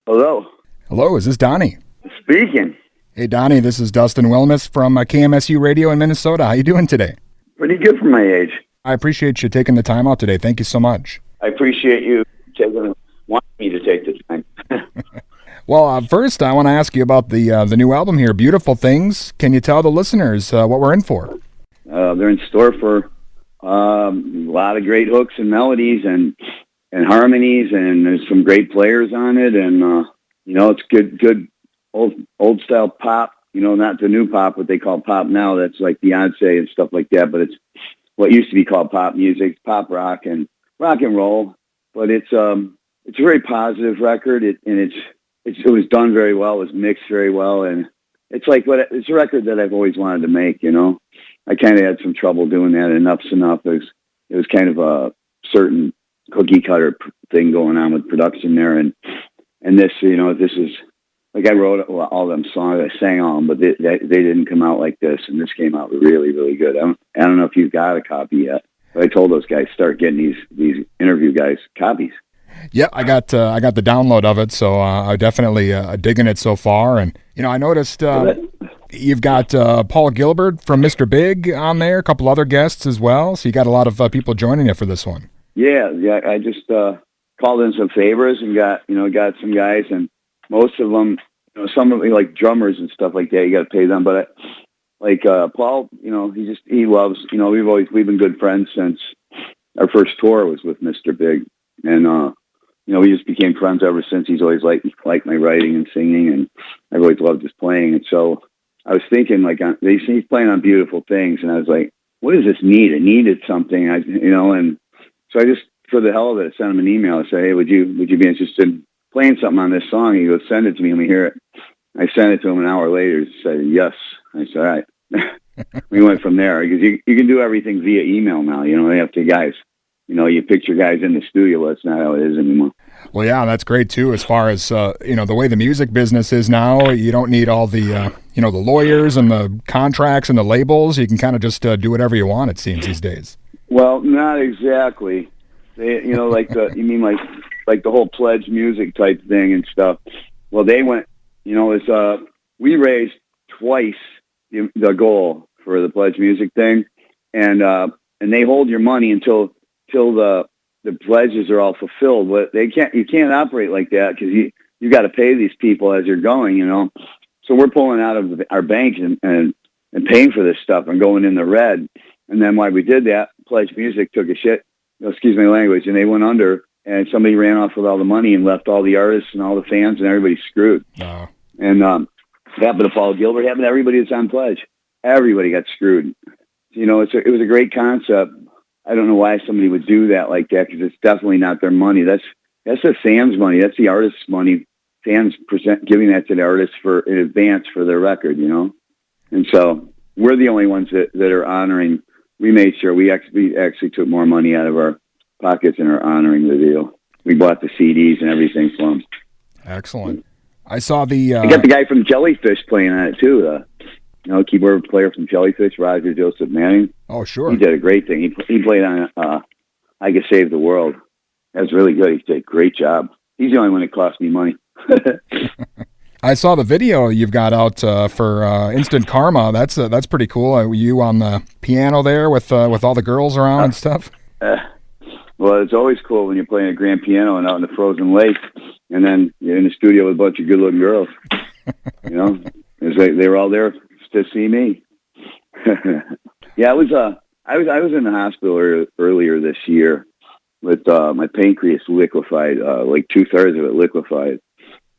Hello. Hello, is this Donnie? Speaking. Hey, Donnie, this is Dustin Wilmus from KMSU Radio in Minnesota. How you doing today? Pretty good for my age. I appreciate you taking the time out today. Thank you so much. I appreciate you wanting me to take the time. Well, first, I want to ask you about the new album here, Beautiful Things. Can you tell the listeners what we're in for? They're in store for a lot of great hooks and melodies and harmonies, and there's some great players on it, and it's good old style pop. Not the new pop, what they call pop now. That's like Beyonce and stuff like that, but it's what used to be called pop music, pop rock and rock and roll. But it's a very positive record, it was done very well, it was mixed very well, and it's a record that I've always wanted to make. I kind of had some trouble doing that. Enuff's Enough. It was kind of a certain cookie cutter thing going on with production there, and this, this is like I wrote all them songs, I sang all them, but they didn't come out like this, and this came out really, really good. I don't know if you've got a copy yet, but I told those guys start getting these interview guys copies. Yeah, I got the download of it, so I'm definitely digging it so far. And I noticed you've got Paul Gilbert from Mr. Big on there, a couple other guests as well. So you got a lot of people joining you for this one. Yeah. I just called in some favors and got some guys, and most of them, some of them like drummers and stuff like that, you got to pay them. But Paul, he loves. We've been good friends since our first tour was with Mr. Big, and we just became friends ever since. He's always liked my writing and singing, and I've always loved his playing. And so I was thinking, he's playing on Beautiful Things, and I was like, what does this need? It needed something, and so I just, for the hell of it, I sent him an email. I said, hey, would you be interested in playing something on this song? He goes, send it to me, let me hear it. I sent it to him an hour later. He said, yes. I said, all right. We went from there, because you can do everything via email now. They have to guys. You picture guys in the studio. That's not how it is anymore. Well, yeah, that's great too. As far as the way the music business is now, you don't need all the the lawyers and the contracts and the labels. You can kind of just do whatever you want. It seems these days. Well, not exactly. They, you mean like the whole PledgeMusic type thing and stuff. Well, they went. We raised twice the goal for the PledgeMusic thing, and they hold your money until the pledges are all fulfilled. But you can't operate like that, because you got to pay these people as you're going, So we're pulling out of our bank and paying for this stuff and going in the red. And then why we did that, PledgeMusic took a shit, excuse my language, and they went under, and somebody ran off with all the money and left all the artists and all the fans and everybody screwed. Oh. And it happened to Paul Gilbert, happened to everybody that's on Pledge. Everybody got screwed. It was a great concept. I don't know why somebody would do that like that, because it's definitely not their money. That's the fans' money. That's the artists' money. Fans giving that to the artists in advance for their record, And so we're the only ones that are honoring. We made sure we actually took more money out of our pockets and are honoring the deal. We bought the CDs and everything for them. Excellent. I saw the... I got the guy from Jellyfish playing on it too. Keyboard player from Jellyfish, Roger Joseph Manning. Oh, sure. He did a great thing. He played on I Could Save the World. That was really good. He did a great job. He's the only one that cost me money. I saw the video you've got out for Instant Karma. That's pretty cool. You on the piano there with all the girls around and stuff? Well, it's always cool when you're playing a grand piano and out in the frozen lake, and then you're in the studio with a bunch of good-looking girls. It's like they were all there to see me. Yeah, I was in the hospital earlier this year with my pancreas liquefied, like 2/3 of it liquefied,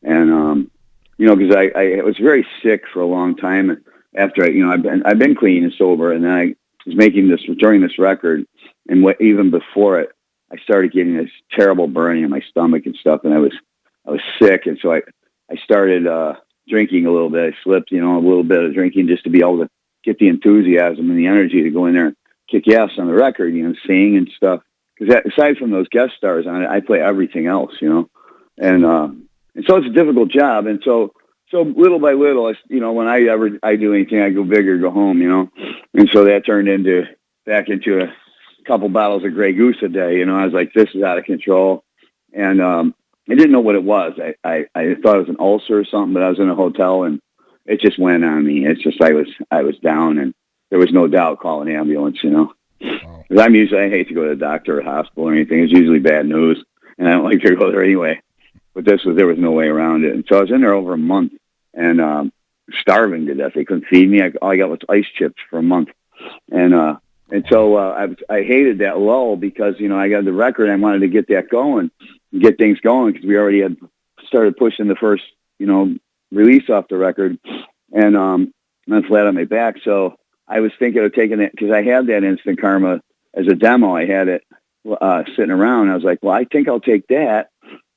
and because I was very sick for a long time after I've been clean and sober, and then I was making this during this record, and even before it, I started getting this terrible burning in my stomach and stuff, and I was sick, and so I started drinking a little bit. I slipped, a little bit of drinking just to be able to get the enthusiasm and the energy to go in there and kick ass on the record, sing and stuff. Because aside from those guest stars on it, I play everything else, and so it's a difficult job. And so little by little, when I do anything, I go big or go home, and so that turned back into a couple bottles of Grey Goose a day. I was like, this is out of control. And I didn't know what it was. I thought it was an ulcer or something, but I was in a hotel and it just went on me. It's just I was down, and there was no doubt call an ambulance, you know. Wow. Because I hate to go to the doctor or hospital or anything. It's usually bad news, and I don't like to go there anyway. But there was no way around it. And so I was in there over a month and starving to death. They couldn't feed me. All I got was ice chips for a month. And so I hated that lull because, you know, I got the record. I wanted to get that going, get things going because we already had started pushing the first, you know, release off the record. And I'm flat on my back. So I was thinking of taking it because I had that Instant Karma as a demo. I had it sitting around. I was like, well, I think I'll take that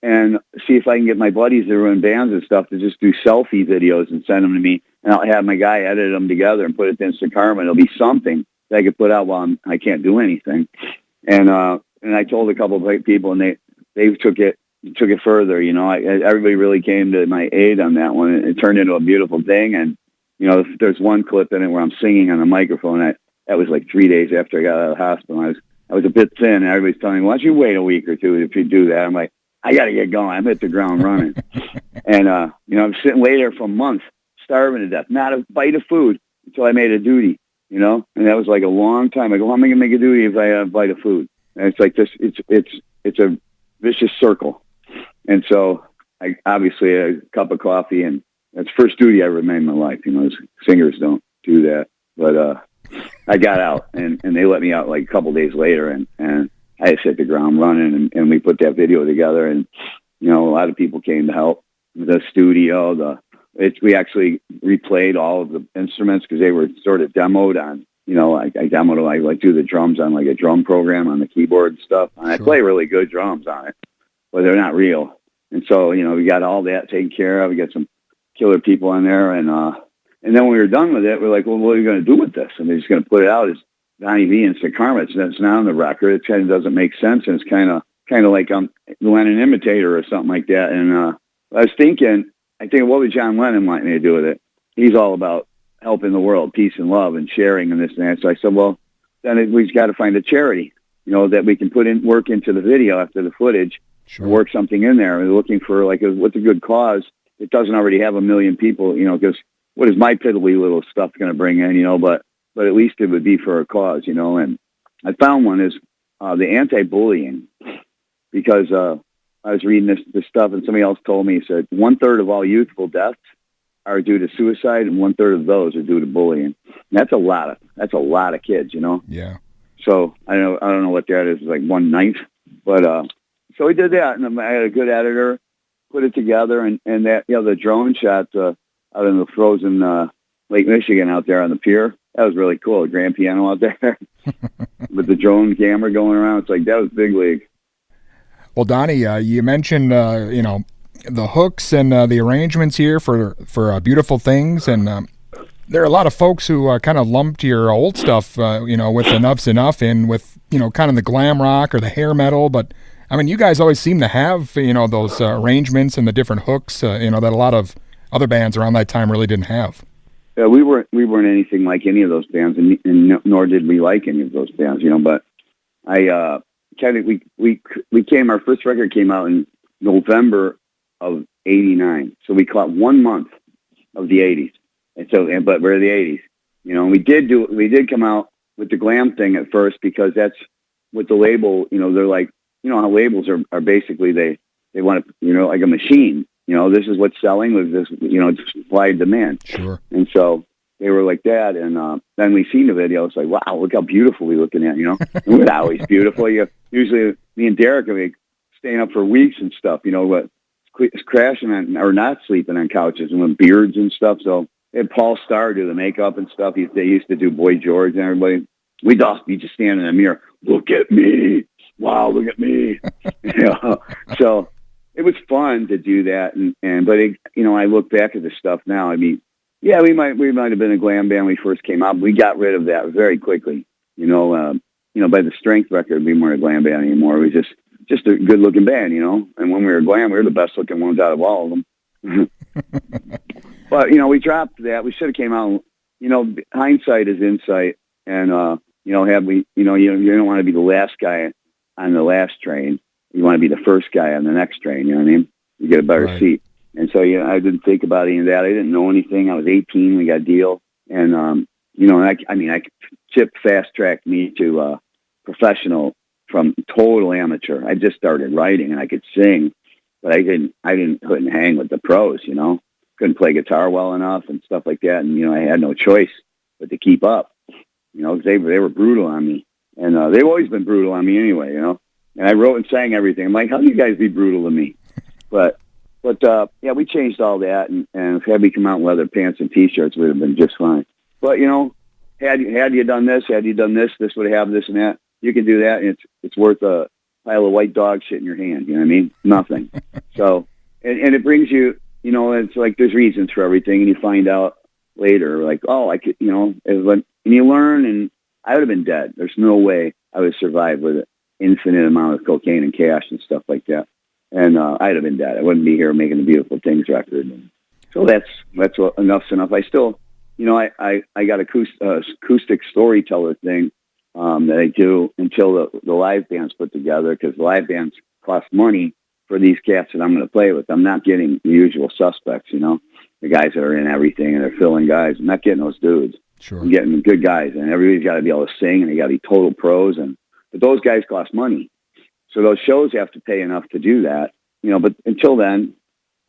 and see if I can get my buddies that are in bands and stuff to just do selfie videos and send them to me. And I'll have my guy edit them together and put it to Instant Karma. And it'll be something that I could put out while I can't do anything. And I told a couple of people, and they took it further. You know, everybody really came to my aid on that one. It turned into a beautiful thing. And, you know, there's one clip in it where I'm singing on a microphone. That was like 3 days after I got out of the hospital. I was a bit thin, and everybody's telling me, why don't you wait a week or two if you do that? I'm like, I got to get going. I'm hit the ground running. And, you know, I'm sitting later for months, starving to death, not a bite of food until I made a duty, you know? And that was like a long time. I go, how am I going to make a duty if I have a bite of food? And it's like this, it's a vicious circle. And so I obviously a cup of coffee, and that's the first duty I ever made in my life. You know, singers don't do that. But I got out, and they let me out like a couple days later, and I just hit the ground running, and we put that video together, and, you know, a lot of people came to help. The studio, we actually replayed all of the instruments because they were sort of demoed on, you know, I demoed, I like do the drums on like a drum program on the keyboard and stuff. And I play really good drums on it, but they're not real. And so, you know, we got all that taken care of. We got some killer people on there. And then when we were done with it, we're like, well, what are you going to do with this? And they're just going to put it out as Donnie Vie Instant Karma. It's not on the record. It kind of doesn't make sense. And it's kind of like Lennon imitator or something like that. And I was thinking, what would John Lennon want me to do with it? He's all about helping the world, peace and love and sharing and this and that. So I said, well, then we've got to find a charity, you know, that we can work into the video after the footage, and work something in there. We're looking for like, what's a good cause? It doesn't already have 1 million people, you know, because what is my piddly little stuff going to bring in, you know, but at least it would be for a cause, you know. And I found one is the anti-bullying, because I was reading this stuff, and somebody else told me, he said 1/3 of all youthful deaths are due to suicide, and 1/3 of those are due to bullying. And that's a lot of kids, you know. Yeah. So I don't know what that is, like 1/9, but so we did that, and I had a good editor, put it together, and that, you know, the drone shot out in the frozen Lake Michigan out there on the pier, that was really cool. A grand piano out there with the drone camera going around. It's like, that was big league. Well, Donnie, you mentioned, you know, the hooks and the arrangements here for Beautiful Things, and there are a lot of folks who kind of lumped your old stuff, you know, with Enuff's Enuff in with, you know, kind of the glam rock or the hair metal, but I mean, you guys always seem to have, you know, those arrangements and the different hooks, you know, that a lot of other bands around that time really didn't have. Yeah, we weren't anything like any of those bands, and nor did we like any of those bands, you know. But I kind of our first record came out in November of '89, so we caught 1 month of the '80s, but we're the '80s, you know. And we did come out with the glam thing at first because that's what the label, you know, they're like, you know how labels are basically they want to, you know, like a machine. You know, this is what's selling with this, you know, supply and demand. Sure. And so they were like that. And then we seen the video. It's like, wow, look how beautiful we're looking at, you know. And we're always beautiful. Usually me and Derek are staying up for weeks and stuff, you know, crashing on, or not sleeping on couches and with beards and stuff. So they had Paul Starr do the makeup and stuff. They used to do Boy George and everybody. We'd all be just standing in the mirror. Look at me. Wow, look at me. You know, so it was fun to do that, but it, you know, I look back at the stuff now. I mean, yeah, we might have been a glam band when we first came out. But we got rid of that very quickly. You know, by the Strength record, we weren't a glam band anymore. We was just a good looking band, you know. And when we were glam, we were the best looking ones out of all of them. But you know, we dropped that. We should have came out. You know, hindsight is insight, and you know, you don't want to be the last guy on the last train. you want to be the first guy on the next train. You know what I mean? You get a better seat. And so, I didn't think about any of that. I didn't know anything. I was 18. We got a deal. And, Chip fast-tracked me to professional from total amateur. I just started writing, and I could sing, but couldn't hang with the pros, Couldn't play guitar well enough and stuff like that. And, I had no choice but to keep up, they were brutal on me. And they've always been brutal on me anyway, And I wrote and sang everything. I'm like, how do you guys be brutal to me? But we changed all that, and had we come out in leather pants and T-shirts, would have been just fine. But, had you done this, this would have this and that. You can do that, and it's worth a pile of white dog shit in your hand. You know what I mean? Nothing. So, and it brings you, it's like there's reasons for everything, and you find out later, like, oh, I could, and you learn, and I would have been dead. There's no way I would survive with an infinite amount of cocaine and cash and stuff like that. And I'd have been dead. I wouldn't be here making the Beautiful Things record. And so that's what Enough's Enough. I still, I got acoustic storyteller thing that I do until the live band's put together, because the live bands cost money for these cats that I'm going to play with. I'm not getting the usual suspects, the guys that are in everything and they're filling guys. I'm not getting those dudes. Sure. I'm getting good guys, and everybody's got to be able to sing, and they got to be total pros. But those guys cost money. So those shows have to pay enough to do that, but until then,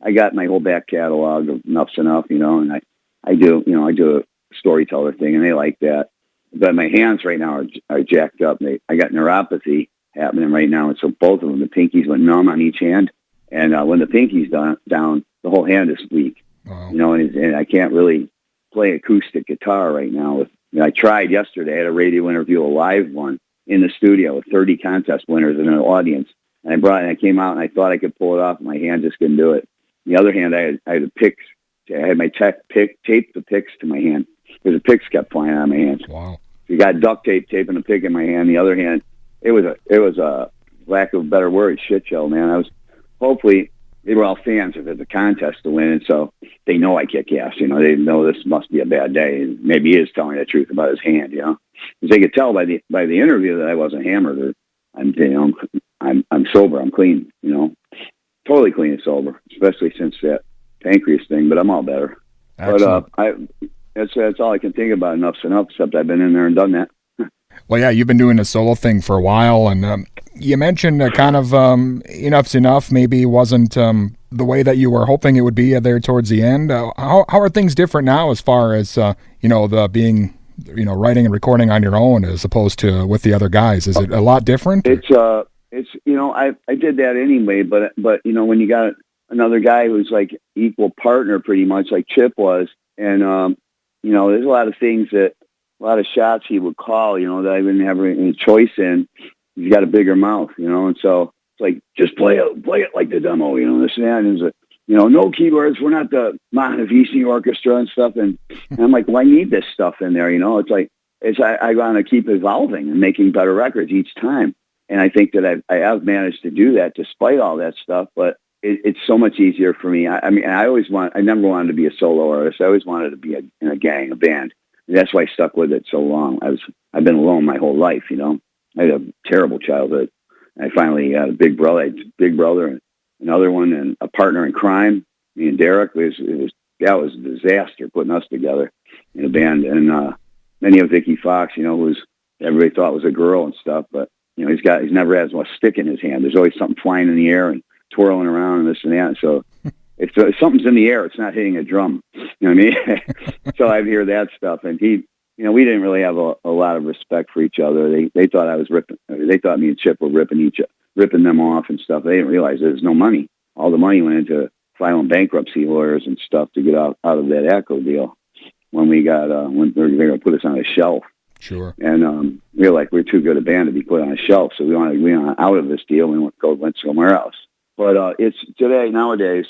I got my whole back catalog of Enough's Enough, and I do a storyteller thing, and they like that. But my hands right now are jacked up. I got neuropathy happening right now, and so both of them, the pinkies went numb on each hand, and when the pinkies down, the whole hand is weak. Wow. And I can't really play acoustic guitar right now. I tried yesterday. I had a radio interview, a live one, in the studio with 30 contest winners in an audience. And I came out, and I thought I could pull it off, and my hand just couldn't do it. On the other hand, I had the picks. I had my tech taped the picks to my hand, because the picks kept flying out of my hands. Wow. You got duct tape taping the pick in my hand. The other hand, it was a lack of a better word, shit show, man. Hopefully they were all fans of it, the contest to win, and so they know I kick ass. They know this must be a bad day, and maybe he is telling the truth about his hand. Because they could tell by the interview that I wasn't hammered, or I'm sober, I'm clean. Totally clean and sober, especially since that pancreas thing. But I'm all better. Excellent. But that's all I can think about. Enough's Enough, except I've been in there and done that. Well, yeah, you've been doing the solo thing for a while, and you mentioned kind of Enough's Enough maybe wasn't the way that you were hoping it would be there towards the end. How are things different now as far as the being writing and recording on your own as opposed to with the other guys? Is it a lot different? It's I did that anyway, but when you got another guy who's like equal partner pretty much, like Chip was, and there's a lot of things a lot of shots he would call, that I didn't have any choice in. He's got a bigger mouth, and so it's like, just play it like the demo, this and that. And no keyboards. We're not the Montevisi Orchestra and stuff. And I'm like, well, I need this stuff in there, It's like, I want to keep evolving and making better records each time. And I think that I have managed to do that despite all that stuff. But it's so much easier for me. I never wanted to be a solo artist. I always wanted to be in a gang, a band. And that's why I stuck with it so long. I've been alone my whole life, I had a terrible childhood. I finally had a big brother. I had a big brother, and another one, and a partner in crime. Me and Derek. That was a disaster putting us together in a band. And many of Vicky Fox, who everybody thought was a girl and stuff, but he's never had a stick in his hand. There's always something flying in the air and twirling around and this and that. So if something's in the air, it's not hitting a drum. You know what I mean? So I hear that stuff, and we didn't really have a lot of respect for each other. They thought I was ripping. They thought me and Chip were ripping them off and stuff. They didn't realize there's no money. All the money went into filing bankruptcy lawyers and stuff to get out of that Echo deal when we got when they were going to put us on a shelf. Sure. And we were like, we're too good a band to be put on a shelf, so we went out of this deal. We went somewhere else. But it's nowadays,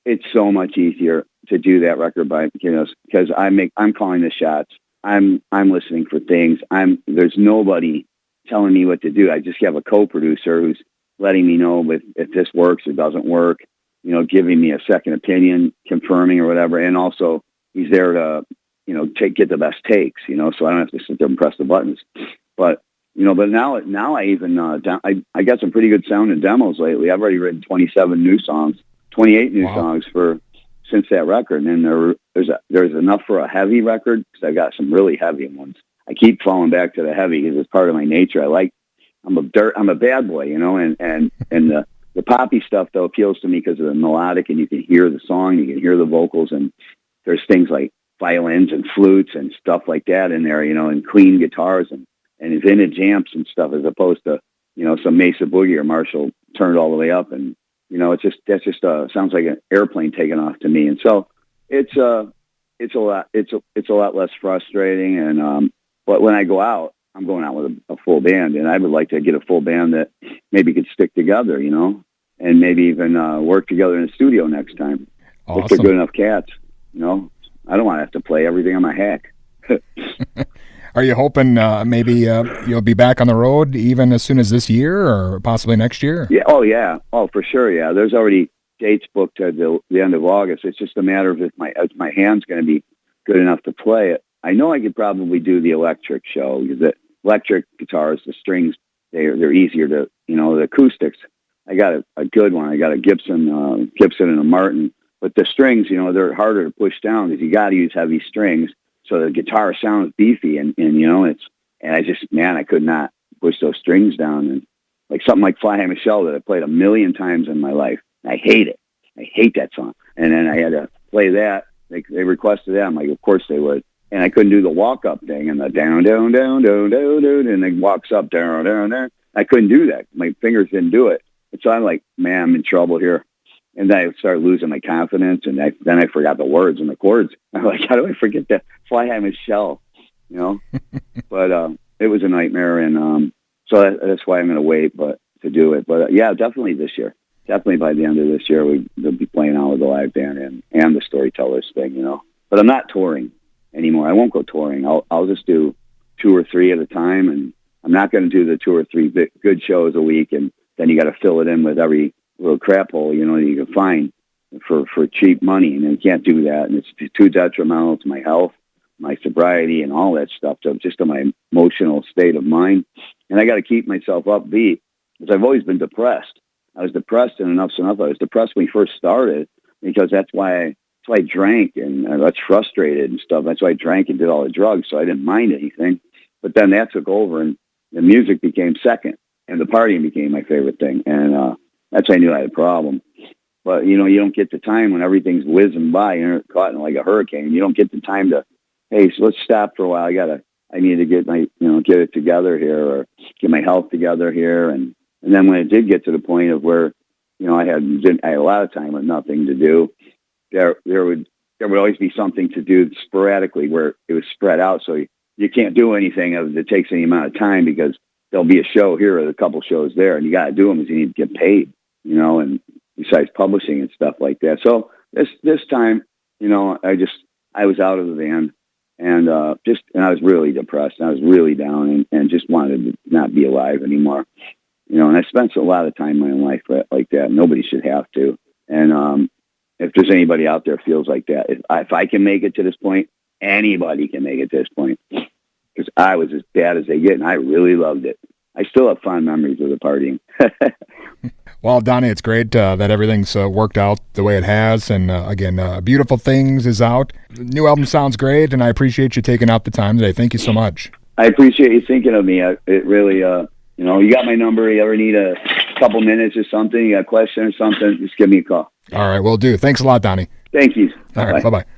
it's so much easier to do that record because I'm calling the shots. I'm listening for things. There's nobody telling me what to do. I just have a co-producer who's letting me know if this works or doesn't work, giving me a second opinion, confirming or whatever. And also he's there to, get the best takes, so I don't have to sit there and press the buttons. But But now I even I got some pretty good sound in demos lately. I've already written 27 new songs, 28 new songs since that record, and there's enough for a heavy record because I got some really heavy ones. I keep falling back to the heavy because it's part of my nature. I'm a bad boy, and the poppy stuff though appeals to me because of the melodic, and you can hear the song, you can hear the vocals, and there's things like violins and flutes and stuff like that in there, and clean guitars and vintage amps and stuff, as opposed to some Mesa Boogie or Marshall turned all the way up, and that's just sounds like an airplane taking off to me, and so it's a lot less frustrating, and but when I go out, I'm going out with a full band, and I would like to get a full band that maybe could stick together, and maybe even work together in the studio next time. Awesome. If they're good enough cats, I don't want to have to play everything on my hack. Are you hoping maybe you'll be back on the road even as soon as this year or possibly next year? Yeah. Oh, yeah. Oh, for sure. Yeah. There's already dates booked at the end of August. It's just a matter of if my hand's going to be good enough to play it. I know I could probably do the electric show because the electric guitars, the strings, they're easier to, the acoustics. I got a good one. I got a Gibson and a Martin, but the strings, they're harder to push down because you got to use heavy strings. So the guitar sounds beefy and I could not push those strings down. And like something like Fly High Michelle that I played 1,000,000 times in my life. I hate it. I hate that song. And then I had to play that. They requested that. I'm like, of course they would. And I couldn't do the walk up thing and the down, down, down, down, down, down, and it walks up, down, down, down. I couldn't do that. My fingers didn't do it. And so I'm like, man, I'm in trouble here. And then I started losing my confidence, and then I forgot the words and the chords. I'm like, how do I forget that Fly High Michelle? But it was a nightmare, and so that's why I'm going to wait, to do it. But yeah, definitely this year. Definitely by the end of this year, we'll be playing out with the live band and the Storytellers thing, But I'm not touring anymore. I won't go touring. I'll just do 2 or 3 at a time, and I'm not going to do the 2 or 3 good shows a week, and then you got to fill it in with every little crap hole, you can find for cheap money, and you can't do that, and it's too detrimental to my health, my sobriety, and all that stuff, just to my emotional state of mind. And I got to keep myself upbeat because I've always been depressed. I was depressed in Enough's Enough. I was depressed when we first started because that's why I drank, and I was frustrated and stuff. That's why I drank and did all the drugs, so I didn't mind anything. But then that took over, and the music became second, and the partying became my favorite thing, and that's when I knew I had a problem. But, you don't get the time when everything's whizzing by. You're caught in like a hurricane. You don't get the time to, hey, so let's stop for a while. I need to get get it together here, or get my health together here. And then when it did get to the point of where, I had a lot of time with nothing to do, there would always be something to do sporadically where it was spread out. So you can't do anything that takes any amount of time because there'll be a show here or a couple shows there, and you got to do them because you need to get paid, and besides publishing and stuff like that. So this time, I was out of the band, and I was really depressed, and I was really down, and just wanted to not be alive anymore, and I spent a lot of time in my life like that. Nobody should have to. And if there's anybody out there feels like that, if I can make it to this point, anybody can make it to this point. Because I was as bad as they get, and I really loved it. I still have fond memories of the partying. Well, Donnie, it's great that everything's worked out the way it has. And again, Beautiful Things is out. The new album sounds great, and I appreciate you taking out the time today. Thank you so much. I appreciate you thinking of me. It really, you got my number. You ever need a couple minutes or something, you got a question or something, just give me a call. All right, will do. Thanks a lot, Donnie. Thank you. All right, bye-bye.